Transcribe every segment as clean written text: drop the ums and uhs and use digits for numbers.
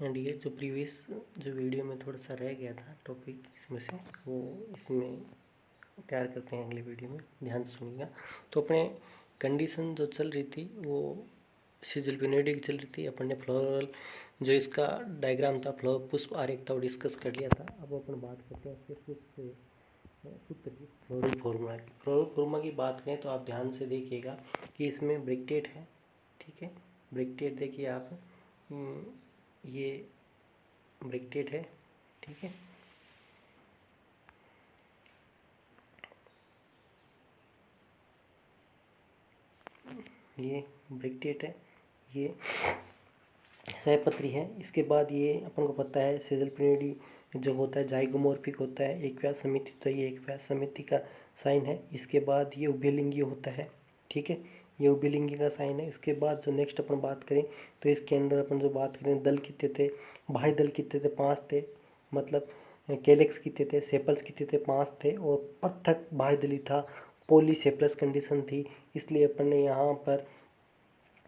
And ये जो previous जो वीडियो में थोड़ा सा रह गया था टॉपिक इसमें से, वो इसमें तैयार करते हैं अगले वीडियो में, ध्यान से सुनिएगा। तो अपने कंडीशन जो चल रही थी वो सीजल पिरियोडिक चल रही थी। अपन ने फ्लोरल जो इसका डायग्राम था, फ्लोर पुष्प आरेख था, वो डिस्कस कर लिया था। अब अपन बात करते हैं उसके पुष्प सूत्र की, फ्लोरल फॉर्मूला की। फ्लोरल फॉर्मूला की बात करें तो आप ध्यान से देखिएगा कि इसमें ब्रैकेट है, ठीक है। ब्रैकेट देखिए आप, ये ब्रैकेट है, ठीक है। ये ब्रैकेट है, ये सहपत्री है। इसके बाद ये अपन को पता है सीजल पिरियोडी जो होता है जाइगोमॉर्फिक होता है, एक व्यास समिति, तो ये एक व्यास समिति का साइन है। इसके बाद ये उभयलिंगी होता है, ठीक है, ये उभयलिंगी का साइन है। इसके बाद जो नेक्स्ट अपन बात करें तो इसके अंदर अपन जो बात करें दल कितने थे, बाह्य दल कितने थे, 5 थे, मतलब कैलेक्स कितने थे, सेपल्स कितने थे, 5 थे, और पृथक बाह्य दली था, पॉलीसेपलस कंडीशन थी, इसलिए अपन ने यहाँ पर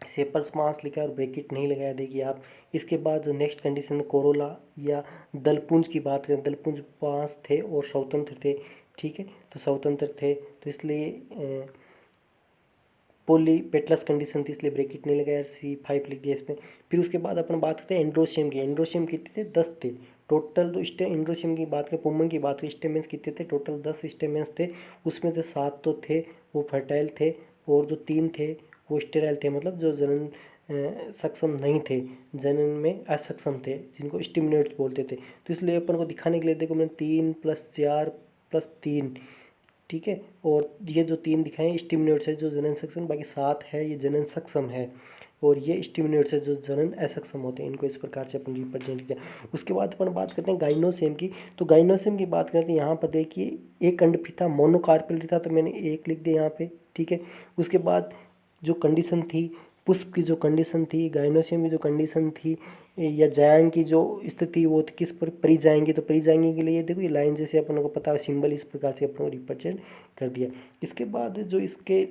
सेपल्स मास लिखा और ब्रैकेट नहीं लगाया, देखिए आप। इसके बाद जो नेक्स्ट कंडीशन कोरोला या दलपुंज की बात करें, दलपुंज 5 थे और स्वतंत्र थे, ठीक है, तो स्वतंत्र थे, तो इसलिए पोली पेटलस कंडीशन थी, इसलिए ब्रैकेट नहीं लगाया, C5 लिख दिया इसमें। फिर उसके बाद अपन बात करते हैं एंड्रोशियम की। एंड्रोशियम कितने थे, 10 थे टोटल। तो एंड्रोशियम की बात करें, पुमन की बात करें, स्टेमेंस कितने थे, टोटल 10 स्टेमेंस थे। उसमें से 7 तो थे वो फर्टाइल थे, और जो 3 थे वो स्टेराइल थे, मतलब जो जनन सक्षम नहीं थे, जनन में असक्षम थे, जिनको स्टिमुलेट बोलते थे। तो इसलिए अपन को दिखाने के लिए देखो मैंने 3 + 4 + 3, ठीक है, और ये जो 3 दिखाए स्टिमुलेट्स है जो जनन सक्षम, बाकी 7 है ये जनन सक्षम है, और ये स्टिमुलेट्स है जो जनन असक्षम होते हैं। इनको इस प्रकार से अपन रिप्रेजेंट किया। उसके बाद अपन बात करते हैं गाइनोसेम की। तो गाइनोसेम की बात करें तो यहाँ पर देखिए एक अंडफिता मोनोकार्पेल था, तो मैंने एक लिख दिया यहाँ पे, ठीक है। उसके बाद जो कंडीशन थी पुष्प की, जो कंडीशन थी गाइनोसियम की, जो कंडीशन थी या जायंग की जो स्थिति, वो किस पर परी जाएंगी, तो परी जाएंगी के लिए देखो ये लाइन जैसे अपन को पता है, सिंबल इस प्रकार से अपन को रिप्रेजेंट कर दिया। इसके बाद जो इसके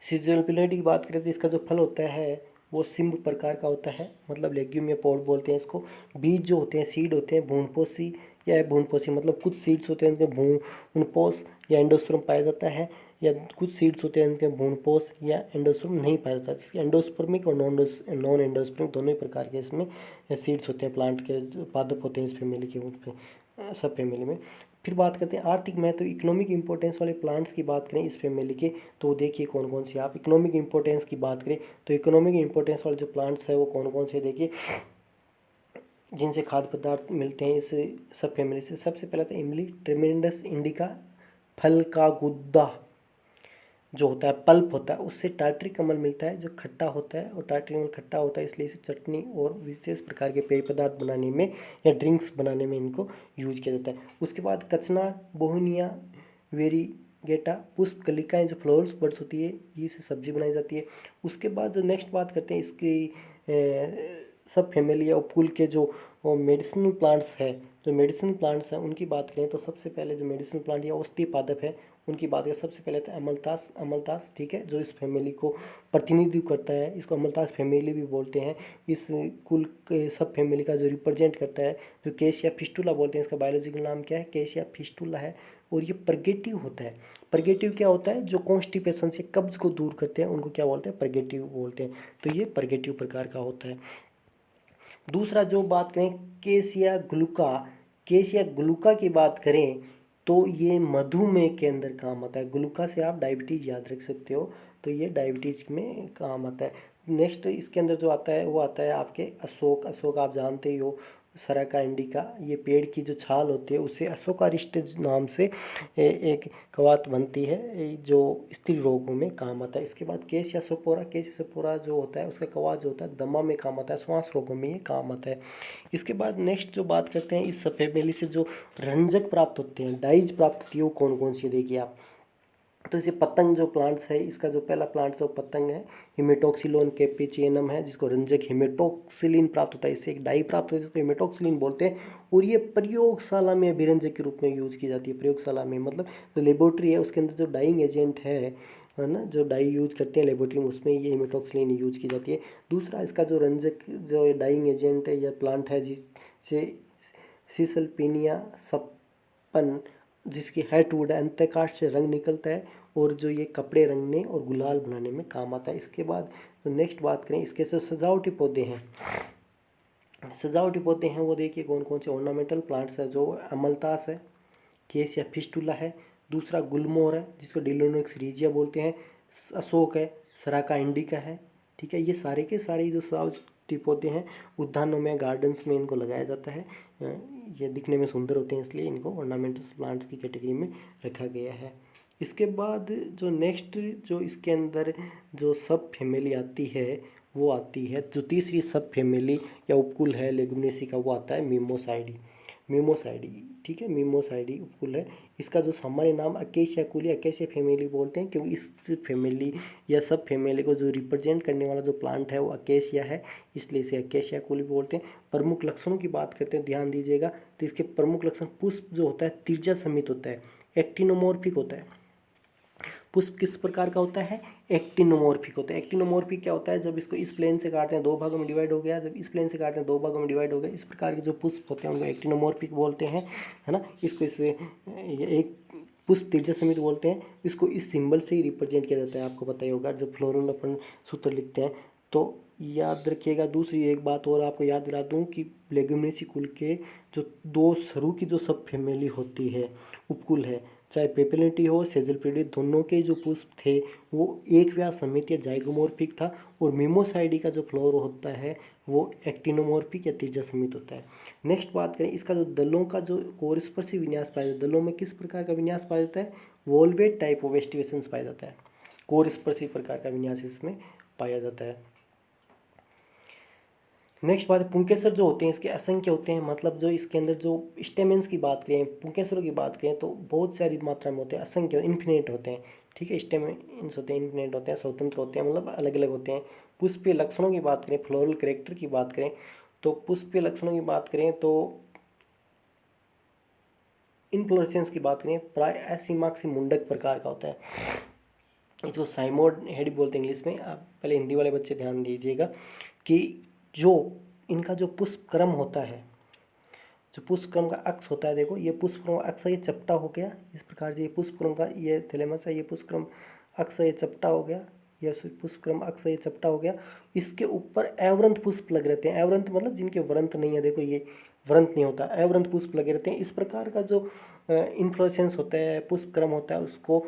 सीजनल पिरियड की बात करें तो इसका जो फल होता है वो सिम्ब प्रकार का होता है, मतलब लेग्यूम या पॉड बोलते हैं इसको। बीज जो होते हैं, सीड होते हैं भ्रूणपोषी या भ्रूणपोषी, मतलब कुछ सीड्स होते हैं उनके भ्रूणपोष या एंडोस्पर्म पाया जाता है, या कुछ सीड्स होते हैं उनके भ्रूणपोष या एंडोस्पर्म नहीं पाया जाता। जिसके एंडोस्पर्मिक और नॉन एंडोस्पर्मिक दोनों ही प्रकार के इसमें सीड्स होते हैं, प्लांट के पादप होते हैं इस फैमिली के, उसमें सब फैमिली में। फिर बात करते हैं आर्थिक महत्व, इकोनॉमिक इंपॉर्टेंस वाले प्लांट्स की बात करें इस फैमिली के, तो देखिए कौन कौन से। आप इकोनॉमिक इंपॉर्टेंस की बात करें तो इकोनॉमिक इंपॉर्टेंस वाले जो प्लांट्स है वो कौन कौन से, देखिए जिनसे खाद्य पदार्थ मिलते हैं इस सब फैमिली से। सबसे पहला था इमली, ट्रिमेंडस इंडिका, फल का गुद्दा जो होता है, पल्प होता है, उससे टार्टरिक कमल मिलता है जो खट्टा होता है, और टार्टरिक कमल खट्टा होता है इसलिए इसे चटनी और विशेष प्रकार के पेय पदार्थ बनाने में या ड्रिंक्स बनाने में इनको यूज किया जाता है। उसके बाद कचना, बोहनिया, वेरीगेटा, पुष्प कलिकाएँ जो फ्लोरल्स बर्ड्स होती है, ये से सब्जी बनाई जाती है। उसके बाद जो नेक्स्ट बात करते हैं इसकी सब फैमिली या उपकुल के जो मेडिसिनल प्लांट्स है, जो मेडिसिनल प्लांट्स हैं उनकी बात करें तो सबसे पहले जो मेडिसिनल प्लांट या औषधीय पादप है उनकी बात करें, सबसे पहले था अमलतास। अमलतास, ठीक है, जो इस फैमिली को प्रतिनिधित्व करता है, इसको अमलतास फैमिली भी बोलते हैं। इस कुल के सब फैमिली का जो रिप्रेजेंट करता है, जो केशिया फिस्टुला बोलते हैं, इसका बायोलॉजिकल नाम क्या है, केशिया फिस्टुला है। और ये परगेटिव होता है। परगेटिव क्या होता है, जो कॉन्स्टिपेशन से कब्ज को दूर करते हैं उनको क्या बोलते हैं, परगेटिव बोलते हैं। तो ये परगेटिव प्रकार का होता है। दूसरा जो बात करें केसिया ग्लूका, केसिया ग्लूका की बात करें तो ये मधुमेह के अंदर काम आता है। ग्लूका से आप डायबिटीज़ याद रख सकते हो, तो ये डायबिटीज़ में काम आता है। नेक्स्ट इसके अंदर जो आता है वो आता है आपके अशोक। अशोक आप जानते ही हो, सराका इंडिका, ये पेड़ की जो छाल होती है उससे अशोकारिष्ट नाम से एक कवात बनती है जो स्त्री रोगों में काम आता है। इसके बाद केसिया सोपोरा, केसिया सोपोरा जो होता है उसका कवात जो होता है दमा में काम आता है, श्वास रोगों में ये काम आता है। इसके बाद नेक्स्ट जो बात करते हैं इस फैमिली से जो रंजक प्राप्त होते हैं, डाइज प्राप्त होती है, वो कौन कौन सी देखिए आप। तो इसे पतंग जो प्लांट्स है, इसका जो पहला प्लांट है वो पतंग है, हिमेटोक्सिलोन कैपेचियनम है, जिसको रंजक हिमेटोक्सिलिन प्राप्त होता है, इससे एक डाई प्राप्त होता है जिसको हिमेटोक्सिलिन बोलते हैं। और ये प्रयोगशाला में अभिरंजक के रूप में यूज की जाती है। प्रयोगशाला में मतलब जो लेबोरेटरी है उसके अंदर जो डाइंग एजेंट है है ना, जो डाई यूज करते हैं लेबोरेटरी में उसमें ये इमिडोक्सिलिन यूज की जाती है। दूसरा इसका जो रंजक जो डाइंग एजेंट है या प्लांट है जिसे सिसलपिनिया सप्पन, जिसकी हेडवुड है, अंतःकाष्ठ से रंग निकलता है और जो ये कपड़े रंगने और गुलाल बनाने में काम आता है। इसके बाद तो नेक्स्ट बात करें इसके से सजावटी पौधे हैं। सजावटी पौधे हैं वो देखिए कौन कौन से ऑर्नामेंटल प्लांट्स है, जो अमलतास है, केस या फिस्टुला है, दूसरा गुलमोहर है जिसको डिलोनिक्स रीजिया बोलते हैं, अशोक है, सराका इंडिका है। ठीक है, ये सारे के सारे जो सजावटी पौधे हैं उद्यानों में, गार्डन्स में इनको लगाया जाता है। ये दिखने में सुंदर होते हैं इसलिए इनको ऑर्नामेंटल प्लांट्स की कैटेगरी में रखा गया है। इसके बाद जो नेक्स्ट जो इसके अंदर जो सब फैमिली आती है वो आती है, जो तीसरी सब फैमिली या उपकुल है लेगुमिनेसी का, वो आता है मिमोसाइडी। मिमोसाइडी, ठीक है, मिमोसाइडी उपकुल है। इसका जो सामान्य नाम अकेशिया कुल या अकेशिया फैमिली बोलते हैं, क्योंकि इस फैमिली या सब फैमिली को जो रिप्रेजेंट करने वाला जो प्लांट है वो अकेशिया है, इसलिए इसे अकेशिया कुल भी बोलते हैं। प्रमुख लक्षणों की बात करते हैं, ध्यान दीजिएगा। तो इसके प्रमुख लक्षण, पुष्प जो होता है तिरछा समित होता है, एक्टिनोमॉर्फिक होता है। पुष्प किस प्रकार का होता है? एक्टिनोमॉर्फिक होता है। एक्टिनोमॉर्फिक क्या होता है? जब इसको इस प्लेन से काटते हैं दो भागों में डिवाइड हो गया, जब इस प्लेन से काटते हैं दो भागों में डिवाइड हो गया, इस प्रकार के जो पुष्प होते हैं उनको एक्टिनोमॉर्फिक बोलते हैं, है ना। इसको इससे एक पुष्प तिरछा समित बोलते हैं। इसको इस सिंबल से ही रिप्रेजेंट किया जाता है, आपको पता ही होगा। जब फ्लोरल अपन सूत्र लिखते हैं तो याद रखिएगा। दूसरी एक बात और आपको याद दिला दूं कि लेगुमिनेसी कुल के जो दो शुरू की जो सब फैमिली होती है, उपकुल है, चाहे पेपिलिटी हो सेजलप्रिडी, दोनों के जो पुष्प थे वो एक व्यास समित या जाइगोमॉर्फिक था, और मिमोसाइडी का जो फ्लोर होता है वो एक्टिनोमॉर्फिक या तिरछा समित होता है। नेक्स्ट बात करें इसका जो दलों का जो कोरस्पर्शी विन्यास पाया जाता है, दलों में किस प्रकार का विन्यास पाया जाता है? वोल्वेट टाइप ऑफ वेस्टिवेशन पाया जाता है, कोरस्पर्शी प्रकार का विन्यास इसमें पाया जाता है। नेक्स्ट बात है, पुंकेसर जो होते हैं इसके असंख्य होते हैं, मतलब जो इसके अंदर जो स्टेमेंस की बात करें, पुंकेसरों की बात करें तो बहुत सारी मात्रा में होते हैं, असंख्य, इन्फिनिट होते हैं। ठीक है, स्टेमेंस होते हैं, इन्फिनिट होते हैं, स्वतंत्र होते हैं, मतलब अलग अलग होते हैं। पुष्पीय लक्षणों की बात करें, फ्लोरल कैरेक्टर की बात करें, तो पुष्पीय लक्षणों की बात करें तो इनफ्लोरेसेंस की बात करें, प्राय असीमाक्सी मुंडक प्रकार का होता है। इसको साइमोड हेड बोलते हैं इंग्लिश में। आप पहले हिंदी वाले बच्चे ध्यान दीजिएगा कि जो इनका जो पुष्पक्रम होता है, जो पुष्पक्रम का अक्ष होता है, देखो ये पुष्पक्रम अक्ष है, ये चपटा हो गया इस प्रकार से, ये पुष्पक्रम का ये थैलेमस है, ये पुष्पक्रम अक्ष है, ये चपटा हो गया, ये पुष्पक्रम अक्ष है, ये चपटा हो गया। इसके ऊपर अवरंत पुष्प लगे रहते हैं। अवरंत मतलब जिनके व्रंत नहीं है, देखो ये व्रंत नहीं होता, अवरंत पुष्प लगे रहते हैं। इस प्रकार का जो इन्फ्लोरेसेंस होता है, पुष्पक्रम होता है, उसको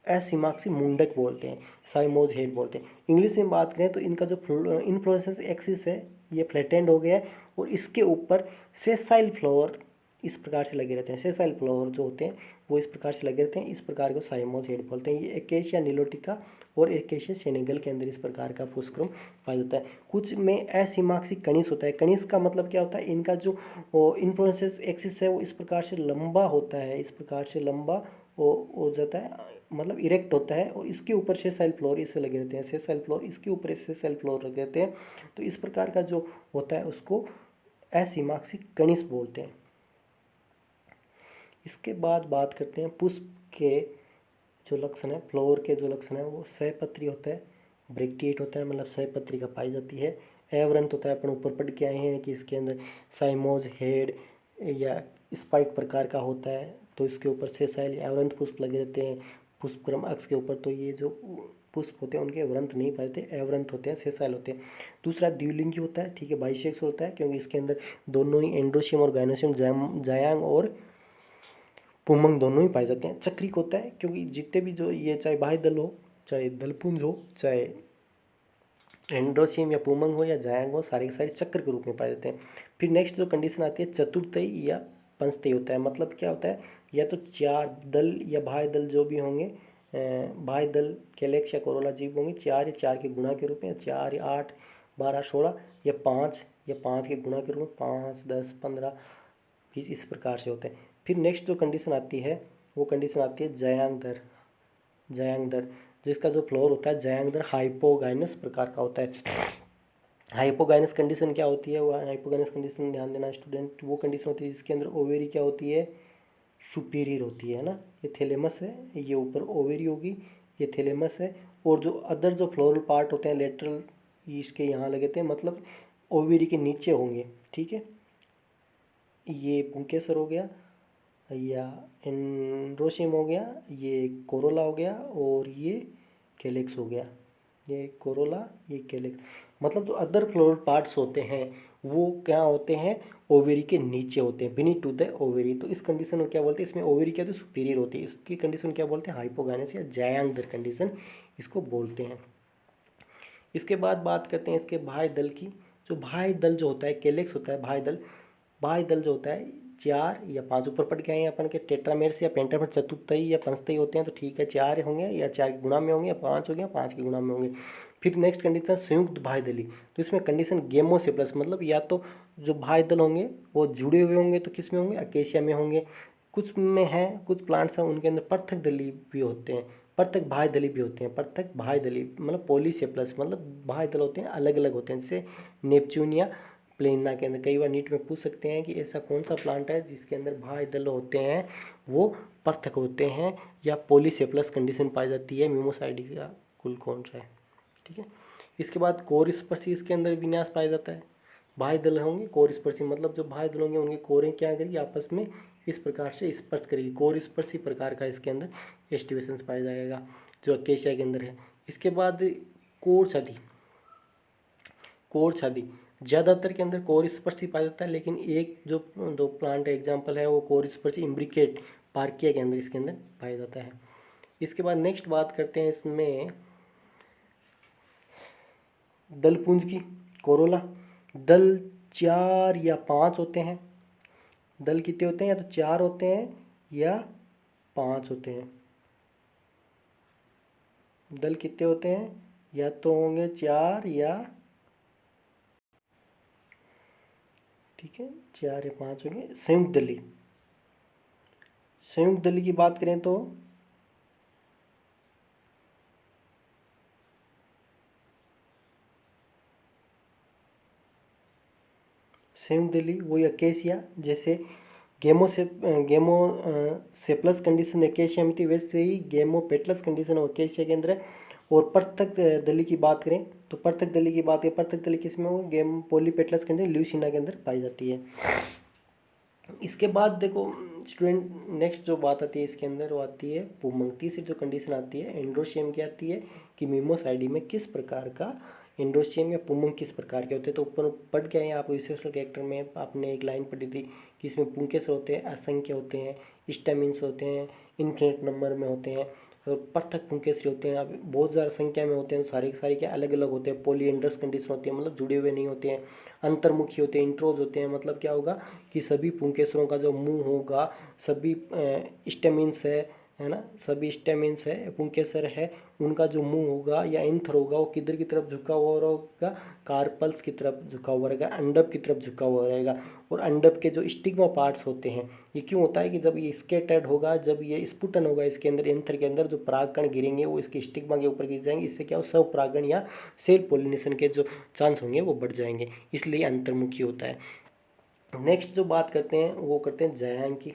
असीमाक्सी मुंडक बोलते हैं, साइमोज हेड बोलते हैं। इंग्लिश में बात करें तो इनका जो इन्फ्लोरेसेंस एक्सिस है ये फ्लैटेंड हो गया है, और इसके ऊपर सेसाइल फ्लावर इस प्रकार से लगे रहते हैं। सेसाइल फ्लावर जो होते हैं वो इस प्रकार से लगे रहते हैं, इस प्रकार को साइमोज हेड बोलते हैं। ये एकेशिया निलोटिका और एकेशिया सेनेगल के अंदर इस प्रकार का पुष्पक्रम पाया जाता है। कुछ में असीमाक्सी कणिस होता है। कणिस का मतलब क्या होता है? इनका जो इन्फ्लोरेसेंस एक्सिस है वो इस प्रकार से लंबा होता है, इस प्रकार से लंबा हो जाता है, मतलब इरेक्ट होता है, और इसके ऊपर सेसाइल फ्लोर इसे लगे रहते हैं। सेसाइल फ्लोर इसके ऊपर सेसाइल फ्लोर लगे रहते हैं। तो इस प्रकार का जो होता है उसको असीमाक्सी कणिस बोलते हैं। इसके बाद बात करते हैं पुष्प के जो लक्षण है, फ्लोर के जो लक्षण है, वो सहपत्री होता है, ब्रैक्टिएट होता है, मतलब सहपत्री का पाई जाती है। अवरंत होता है, अपन ऊपर पढ़ के आए हैं कि इसके अंदर साइमोज हेड या स्पाइक प्रकार का होता है, तो इसके ऊपर सेसाइल या अवरंत पुष्प लगे रहते हैं पुष्पक्रम अक्ष के ऊपर। तो ये जो पुष्प होते हैं उनके अवरंत नहीं पाते, अवरंत होते हैं, सेसाइल होते हैं। दूसरा द्विलिंगी होता है, ठीक है, बाइसेक्स होता है, क्योंकि इसके अंदर दोनों ही एंड्रोशियम और गायनोशियम, जायांग और पुमंग दोनों ही पाए जाते हैं। चक्रिक होता है, क्योंकि जितने भी जो ये चाहे बाह्य दल हो, चाहे दलपुंज हो, चाहे एंड्रोशियम या पुमंग हो या जायांग हो, सारे के सारे चक्र के रूप में पाए जाते हैं। फिर नेक्स्ट जो कंडीशन आती है चतुर्थई या पंचतई होता है। मतलब क्या होता है? या तो चार दल या बाह्य दल जो भी होंगे, बाह्य दल कैलेक्स या कोरोला जीव होंगे, चार या चार के गुणा के रूप में, 4 या 8 12 16, या 5 के गुणा के रूप में, 5 10 15 20 इस प्रकार से होते हैं। फिर नेक्स्ट जो कंडीशन आती है वो कंडीशन आती है जयांगदर। जयांगदर जिसका जो फ्लोर होता है जयांगदर हाइपोगाइनस प्रकार का होता है। हाइपोगाइनस कंडीशन क्या होती है? वो हाइपोगाइनस कंडीशन ध्यान देना स्टूडेंट, वो कंडीशन होती है जिसके अंदर ओवेरी क्या होती है? सुपीरियर होती है ना। ये थैलेमस है, ये ऊपर ओवेरी होगी, ये थैलेमस है। और जो अदर जो फ्लोरल पार्ट होते हैं लेटरल इसके यहाँ लगे थे, मतलब ओवरी के नीचे होंगे, ठीक है। ये पुंकेसर हो गया या एंड्रोशियम हो गया, ये कोरोला हो गया और ये कैलेक्स हो गया। ये कोरोला, ये कैलेक्स, मतलब जो अदर फ्लोरल पार्ट्स होते हैं वो क्या होते हैं, ओवेरी के नीचे होते हैं, बिनीथ टू द ओवेरी। तो इस कंडीशन को क्या बोलते हैं, इसमें ओवेरी क्या तो सुपीरियर होती है, इसकी कंडीशन क्या बोलते हैं, हाइपोगाइनस या जायांग कंडीशन इसको बोलते हैं। इसके बाद बात करते हैं इसके बाह्य दल की। जो बाह्य दल जो होता है कैलेक्स होता है, बाह्य दल जो होता है 4 या 5 ऊपर पढ़ के आए हैं अपन के टेट्रामेर्स या पेंटामेर चतुर्थई या पंचतई होते हैं, तो ठीक है 4 होंगे या 4 के गुणा में होंगे या 5 हो गया 5 के गुणा में होंगे। फिर नेक्स्ट कंडीशन संयुक्त बाह्य दली, तो इसमें कंडीशन गेमो से प्लस, मतलब या तो जो बाह्य दल होंगे वो जुड़े हुए होंगे, तो किस में होंगे, अकेशिया में होंगे। कुछ में है, कुछ प्लांट्स हैं उनके अंदर पृथक दली भी होते हैं, पृथक बाह्य दली भी होते हैं। पृथक बाह्य दली मतलब पॉलीसेप्लस, मतलब बाह्य दल होते हैं अलग अलग होते हैं, जैसे नेपच्यूनिया प्लेना के अंदर। कई बार नीट में पूछ सकते हैं कि ऐसा कौन सा प्लांट है जिसके अंदर बाह्य दल होते हैं वो पृथक होते हैं या पॉलीसेप्लस कंडीशन पाई जाती है, मिमोसाइडी का कुल कौन सा है, ठीक है। इसके बाद कोर स्पर्शी इसके अंदर विन्यास पाया जाता है। बाह्य दल होंगे कोर स्पर्शी, मतलब जो बाह्य दल होंगे उनकी कोरें क्या करेगी, आपस में इस प्रकार से स्पर्श करेगी, कोर स्पर्शी प्रकार का इसके अंदर एस्टिवेशन पाया जाएगा जो अकेशिया के अंदर है। इसके बाद कोर छादी, कोर छादी ज़्यादातर के अंदर कोर स्पर्शी पाया जाता है, लेकिन एक जो दो प्लांट एग्जाम्पल है वो कोर स्पर्शी इम्ब्रिकेट पार्किया के अंदर इसके अंदर पाया जाता है। इसके बाद नेक्स्ट बात करते हैं इसमें दलपुंज की। कोरोला दल 4 या 5 होते हैं। दल कितने होते हैं, या तो 4 होते हैं या 5 होते हैं। दल कितने होते हैं, या तो होंगे 4 या, ठीक है 4 या 5 होंगे। संयुक्त दली, संयुक्त दली की बात करें तो संयुक्त दली वही अकेशिया, जैसे गेमो सेप्लस कंडीशन एकेशिया में थी, वैसे ही गेमो पेटलस कंडीशन एकेशिया के अंदर है। और पृथक दली की बात करें तो पृथक दली की बात करें, पृथक दली किस में होगी, गेम पॉलीपेटलस कंडीशन ल्यूसिना के अंदर पाई जाती है। इसके बाद देखो स्टूडेंट, नेक्स्ट जो बात आती है इसके अंदर वो आती है पुमंग। तीसरी जो कंडीशन आती है एंड्रोशियम की आती है कि मिमोसाइडी में किस प्रकार का एंड्रोशियम या पुमंग किस प्रकार के होते हैं। तो ऊपर पढ़ के आए आपको विशेषल कैरेक्टर में आपने एक लाइन पढ़ी थी कि इसमें पुंकेस होते हैं, असंख्य होते हैं, स्टेमिन्स होते हैं, इन्फिनिट नंबर में होते हैं, और पृथक पुंकेसरी होते हैं, अब बहुत ज़्यादा संख्या में होते हैं, तो सारे के सारे क्या अलग अलग होते हैं। पॉलीएंड्रस कंडीशन होती है, मतलब जुड़े हुए नहीं होते हैं। अंतर्मुखी होते हैं, इंट्रोज होते हैं, मतलब क्या होगा कि सभी पुंकेसरों का जो मुंह होगा, सभी स्टेमिन्स है ना, सभी स्टेमिन्स है पुंकेसर है, उनका जो मुंह होगा या इंथर होगा वो किधर की तरफ झुका हुआ रहेगा, कार्पल्स की तरफ झुका हुआ रहेगा, अंडप की तरफ झुका हुआ रहेगा। और अंडप के जो स्टिग्मा पार्ट्स होते हैं, ये क्यों होता है कि जब ये स्केटर्ड होगा, जब ये स्पुटन होगा इसके अंदर एंथर के अंदर, जो परागकण गिरेंगे वो इसके स्टिग्मा के ऊपर गिर जाएंगे, इससे क्या हो स्व परागण या सेल पोलिनेशन के जो चांस होंगे वो बढ़ जाएंगे, इसलिए अंतर्मुखी होता है। नेक्स्ट जो बात करते हैं वो करते हैं जायांग की,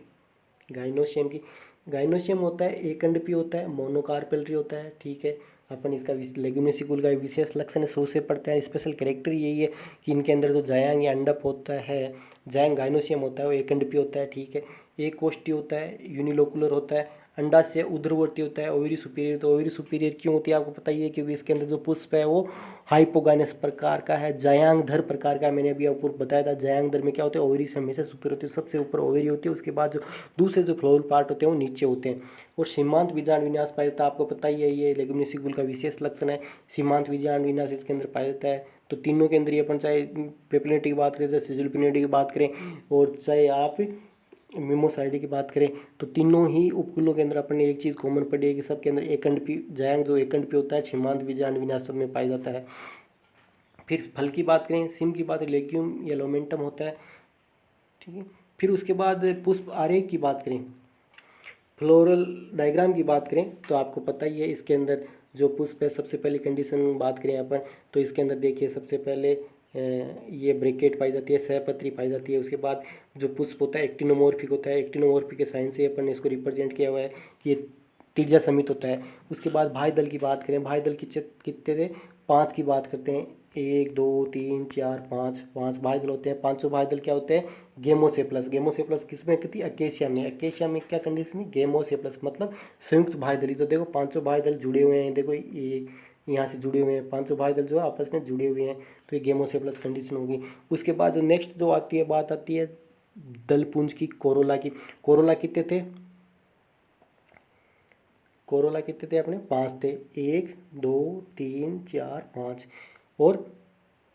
गाइनोशियम की। गाइनोशियम होता है एकंडपी होता है, मोनोकार्पेलरी होता है, ठीक है। अपन इसका लेग्यूमिनिसिकुल का विशेष लक्षण शुरू से पढ़ते हैं, स्पेशल कैरेक्टर यही है कि इनके अंदर जो जायांग या अंडप होता है, जायांग गाइनोशियम होता है वो एकंडपी होता है, ठीक है। एक कोष्ठी होता है, यूनिलोकुलर होता है, अंडा से उर्ध्ववर्ती होता है, ओवरी सुपीरियर। तो ओवरी सुपीरियर क्यों होती है आपको पता ही है, क्योंकि इसके अंदर जो पुष्प है वो हाइपोगाइनस प्रकार का है, जयांगधर प्रकार का। मैंने अभी आपको बताया था जयांगधर में क्या होता है, ओवरी से हमेशा सुपीरियर होती है, सबसे ऊपर ओवरी होती है, उसके बाद जो दूसरे जो फ्लोरल पार्ट होते हैं वो नीचे होते हैं। और सीमांत बीजांड विन्यास पाया जाता है, आपको पता ही है ये लेग्यूमिनिसिकुल का विशेष लक्षण है, सीमांत बीजांड विन्यास इसके अंदर पाया जाता है। तो तीनों के अंदर ही अपन चाहे पेपिलिटी की बात करें, चाहे सिजुलपिनिटी की बात करें, और चाहे आप मिमोसाइडी की बात करें, तो तीनों ही उपकुलों के अंदर अपन ने एक चीज़ कॉमन पड़ी है कि सबके अंदर एकंडपी जायांग जो एकंडपी होता है, सीमांत बीजांड विन्यास सब में पाया जाता है। फिर फल की बात करें, सिम की बात, लेग्यूम या लोमेंटम होता है, ठीक है। फिर उसके बाद पुष्प आरेख की बात करें, फ्लोरल डायग्राम की बात करें, तो आपको पता ही है इसके अंदर जो पुष्प है, सबसे पहले कंडीशन बात करें अपन, तो इसके अंदर देखिए सबसे पहले ये ब्रेकेट पाई जाती है, सहपत्री पाई जाती है। उसके बाद जो पुष्प होता है एक्टिनोमोर्फिक होता है, एक्टिनोमोर्फिक के साइन से अपन ने इसको रिप्रेजेंट किया हुआ है कि ये त्रिज्या समित होता है। उसके बाद भाई दल की बात करें, भाई दल कितने थे, 5 की बात करते हैं, 1 2 3 4 5, 5 भाई दल होते हैं। पांचों भाई दल क्या होते हैं, गेमोसेप्लस। गेमोसेप्लस किसमें थी, अकेशिया में। अकेशिया में क्या कंडीशन थी, गेमोसेप्लस मतलब संयुक्त भाई दल। तो देखो पांचों भाई दल जुड़े हुए हैं, देखो ये यहाँ से जुड़े हुए हैं, पांचों भाई दल जो है आपस में जुड़े हुए हैं, तो ये गेमोसेप्लस कंडीशन होगी। उसके बाद जो नेक्स्ट जो आती है बात आती है दलपुंज की, कोरोला की। कोरोला कितने थे, कोरोला कितने थे अपने, 5 थे, 1 2 3 4 5। और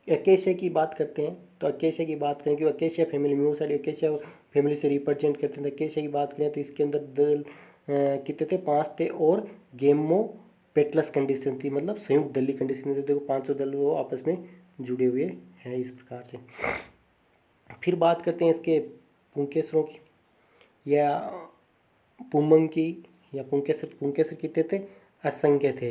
अकेशिया की बात करते हैं, तो अकेशिया की बात करें कि अकेशिया फैमिली म्यूसाइड अकेशिया फैमिली से रिप्रेजेंट करते हैं। अकेशिया की बात करें तो इसके अंदर दल कितने थे, 5 थे, और गेमो पेटलस कंडीशन थी, मतलब संयुक्त दली कंडीशन थी। देखो पांचों दल वो आपस में जुड़े हुए हैं इस प्रकार से। फिर बात करते हैं इसके पुंकेसरों की या पुमंग की या पुंकेसर। पुंकेसर कितने थे, असंख्य थे,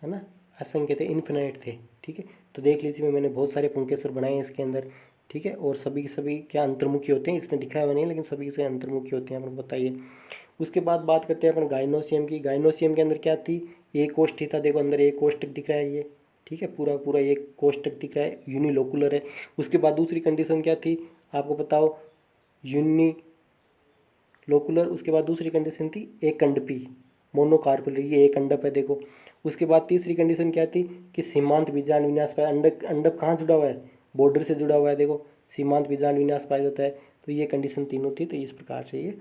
है ना, असंख्य थे, इन्फिनाइट थे। ठीक है, तो देख लीजिए मैंने बहुत सारे पुंकेसर बनाए हैं इसके अंदर। ठीक है, और सभी के सभी क्या अंतर्मुखी होते हैं, इसमें दिखाया हुआ नहीं है लेकिन सभी से अंतर्मुखी होते हैं, आपको बताइए। उसके बाद बात करते हैं अपन गाइनोसियम की। गाइनोसियम के अंदर क्या थी, एक कोष्ठी था, देखो अंदर एक कोष्ठक दिख रहा है ये। ठीक है, पूरा पूरा एक कोष्ठक दिख रहा है, यूनिलोकुलर है। उसके बाद दूसरी कंडीशन क्या थी, आपको बताओ, यूनि लोकुलर। उसके बाद दूसरी कंडीशन थी एक अंडपी, मोनोकार्पल, ये एक अंडप है देखो। उसके बाद तीसरी कंडीशन क्या थी कि सीमांत बीजांड विन्यास पाया। अंडक अंडप कहाँ जुड़ा हुआ है, बॉर्डर से जुड़ा हुआ है, देखो सीमांत बीजांड विन्यास पाया जाता है। तो ये कंडीशन तीनों थी, तो इस प्रकार से ये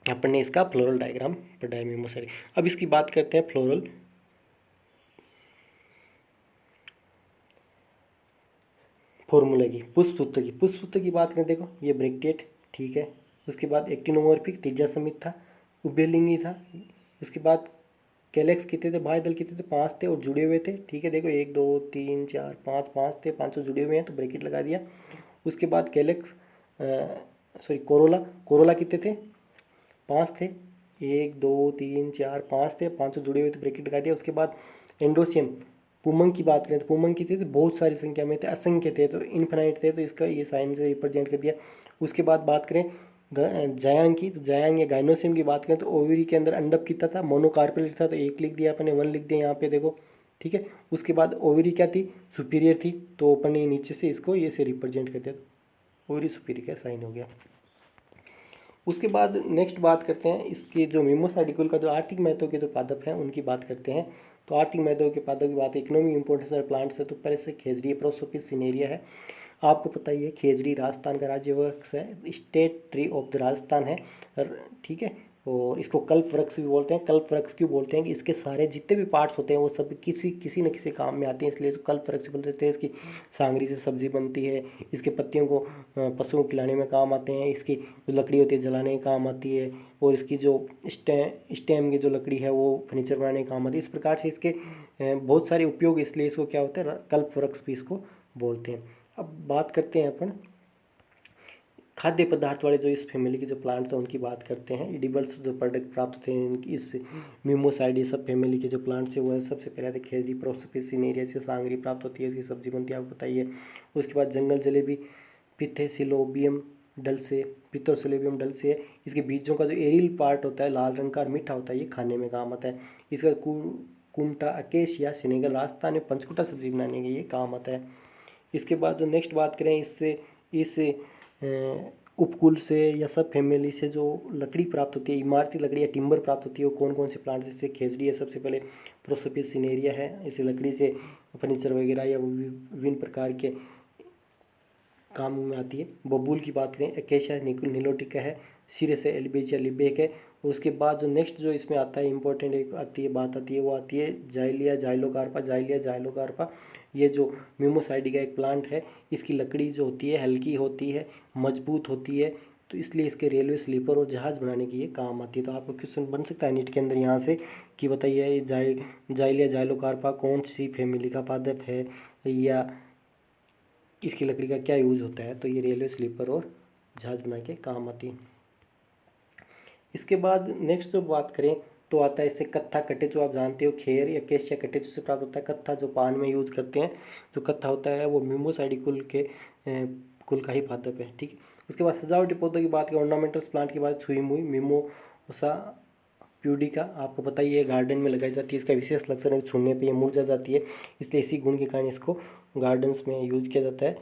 अपन ने इसका फ्लोरल डायग्राम पढ़ा है मेमोसरी। अब इसकी बात करते हैं फ्लोरल फॉर्मूला की। पुष्पपुत्र की, पुष्पपुत्र की बात करें, देखो ये ब्रैकेट, ठीक है। उसके बाद एक्टिनोमॉर्फिक त्रिज्या समित था, उभयलिंगी था। उसके बाद कैलेक्स कितने थे, भाई दल कितने थे, 5 थे और जुड़े हुए थे। ठीक है, देखो 1 2 3 4 5, 5 थे, पाँचों जुड़े हुए हैं तो ब्रैकेट लगा दिया। उसके बाद कैलेक्स सॉरी कोरोला, कोरोला कितने थे, 5 थे, 1 2 3 4 5 थे, पाँचों जुड़े हुए थे, ब्रैकेट लगा दिया। उसके बाद एंडोसियम, पुमंग की बात करें तो पुमंग कितने थे, बहुत सारी संख्या में थे, असंख्य थे, तो इनफिनाइट थे, तो इसका ये साइन से रिप्रेजेंट कर दिया। उसके बाद बात करें जायांग की, तो जायांग या गाइनोसियम की बात करें तो ओवरी के अंदर अंडप कितना था, मोनोकार्पेल था, तो 1 लिख दिया अपने, 1 लिख दिया यहाँ पे देखो। ठीक है, उसके बाद ओवरी क्या थी, सुपीरियर थी, तो अपन ने नीचे से इसको ये से रिप्रेजेंट कर दिया, ओवरी सुपीरियर का साइन हो गया। उसके बाद नेक्स्ट बात करते हैं इसके जो मेमोसाइडिकुल का जो आर्थिक महत्व के जो पादप हैं उनकी बात करते हैं। तो आर्थिक महत्व के पादप की बात, इकोनॉमिक इंपॉर्टेंस ऑफ प्लांट्स है, तो पहले से खेजड़ी प्रोसोपिस सिनेरिया है। आपको पता ही है खेजड़ी राजस्थान का राज्य वृक्ष है, state tree of the Rajasthan है। ठीक है, और इसको कल्प वृक्ष भी बोलते हैं। कल्प वृक्ष क्यों बोलते हैं कि इसके सारे जितने भी पार्ट्स होते हैं वो सब किसी न किसी काम में आते हैं, इसलिए इसको कल्प वृक्ष बोलते हैं। इसकी सांगरी से सब्जी बनती है, इसके पत्तियों को पशुओं को खिलाने में काम आते हैं, इसकी जो लकड़ी होती है जलाने में काम आती है, और इसकी जो स्टेम की जो लकड़ी है वो फर्नीचर बनाने में काम आती है। इस प्रकार से इसके बहुत सारे उपयोग, इसलिए इसको क्या होता है, कल्प वृक्ष भी इसको बोलते हैं। अब बात करते हैं अपन खाद्य पदार्थ वाले जो इस फैमिली के जो प्लांट्स हैं उनकी बात करते हैं। एडिबल्स जो प्रोडक्ट प्राप्त होते हैं इस म्यूमोसाइड, ये सब फैमिली के जो प्लांट्स हैं वो है, सबसे पहले आते खेजड़ी प्रोसोपिस सिनेरिया से सांगरी प्राप्त होती है, इसकी सब्जी बनती है, आपको बताइए। उसके बाद जंगल जलेबी पिथेसिलोबियम डल से, पिथोसिलोबियम डल से है। इसके बीजों का जो एरियल पार्ट होता है लाल रंग का और मीठा होता है, ये खाने में काम आता है। इसका कुमटा अकेशिया सेनेगल राजस्थान में पंचकुटा सब्जी बनाने के ये काम आता है। इसके बाद जो नेक्स्ट बात करें इससे इस उपकुल से या सब फैमिली से जो लकड़ी प्राप्त होती है, इमारती लकड़ी या टिम्बर प्राप्त होती है, वो कौन कौन से प्लांट, जैसे खेजड़ी है सबसे पहले, प्रोसोपिस सिनेरिया है, इस लकड़ी से फर्नीचर वगैरह या विभिन्न प्रकार के काम में आती है। बबूल की बात करें एकेशिया निलोटिका है, सिरे से एल्बेजिया लिबेक है। और उसके बाद जो नेक्स्ट जो इसमें आता है इंपॉर्टेंट एक आती है बात आती है, वो आती है जाइलिया जाइलोकार्पा। जाइलिया जाइलोकार्पा ये जो म्यूमोसाइडी का एक प्लांट है, इसकी लकड़ी जो होती है हल्की होती है, मजबूत होती है, तो इसलिए इसके रेलवे स्लीपर और जहाज़ बनाने की ये काम आती है। तो आपको क्वेश्चन बन सकता है नीट के अंदर यहाँ से कि बताइए ये जाइलिया जाइलोकार्पा कौन सी फैमिली का पादप है या इसकी लकड़ी का क्या यूज़ होता है, तो ये रेलवे स्लीपर और जहाज़ बना के काम आती है। इसके बाद नेक्स्ट जो बात करें तो आता है इससे कत्था कटेचो, जो आप जानते हो खेर या केशिया कटेचो से प्राप्त होता है। कत्था जो पान में यूज करते हैं, जो कत्था होता है वो म्यूमोसाइडी कुल के कुल का ही पादप है। ठीक है, उसके बाद सजावटी पौधों की बात करें, ऑर्नामेंटल प्लांट की बात, छुई मुई मिमोसा प्यूडिका आपको पता ही है गार्डन में लगाई जाती है। इसका विशेष लक्षण है छूने पे ये मुरझा जाती है, इसलिए इसी गुण के कारण इसको गार्डन्स में यूज किया जाता है।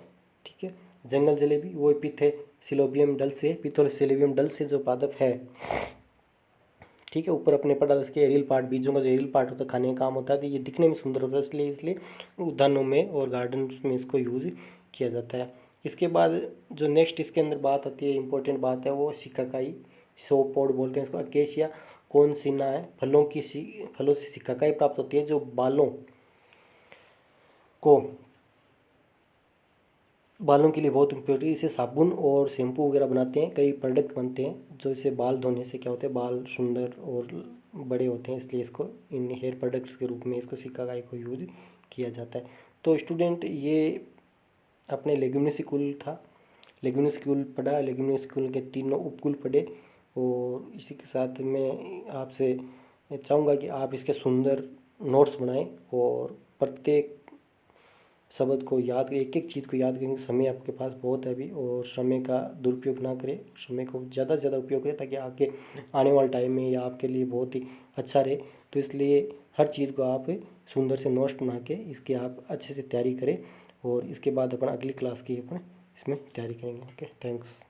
ठीक है, जंगल जलेबी वो पिथे सिलोबियम डल से, पिथोसिलोबियम डल से जो पादप है। ठीक है, ऊपर अपने पड़ा इसके एरियल पार्ट, बीजों का जो एरियल पार्ट होता है खाने का काम होता है, तो ये दिखने में सुंदर होता है, इसलिए उद्यानों में और गार्डन में इसको यूज़ किया जाता है। इसके बाद जो नेक्स्ट इसके अंदर बात आती है, इंपॉर्टेंट बात है, वो सिकाकाई सोपोड बोलते हैं इसको, अकेशिया कौनसिना है। फलों से सिकाकाई प्राप्त होती है जो बालों के लिए बहुत इम्पोर्टेंट। इसे साबुन और शैम्पू वगैरह बनाते हैं, कई प्रोडक्ट बनते हैं जो इसे बाल धोने से क्या होते हैं, बाल सुंदर और बड़े होते हैं, इसलिए इसको इन हेयर प्रोडक्ट्स के रूप में इसको सिकाकाई को यूज किया जाता है। तो स्टूडेंट ये अपने लेग्यूमिनिकुल था, लेग्यूमिनिकुल पढ़ा, लेग्यूमिनिकुल के तीनों उपकुल पढ़े, और इसी के साथ मैं आपसे चाहूँगा कि आप इसके सुंदर नोट्स बनाएं और प्रत्येक शब्द को याद करें, एक एक चीज़ को याद करेंगे। समय आपके पास बहुत है अभी, और समय का दुरुपयोग ना करें, समय को ज़्यादा से ज़्यादा उपयोग करें ताकि आपके आने वाले टाइम में या आपके लिए बहुत ही अच्छा रहे। तो इसलिए हर चीज़ को आप सुंदर से नोट्स बना के इसकी आप अच्छे से तैयारी करें, और इसके बाद अपन अगली क्लास की अपन इसमें तैयारी करेंगे। Okay, thanks.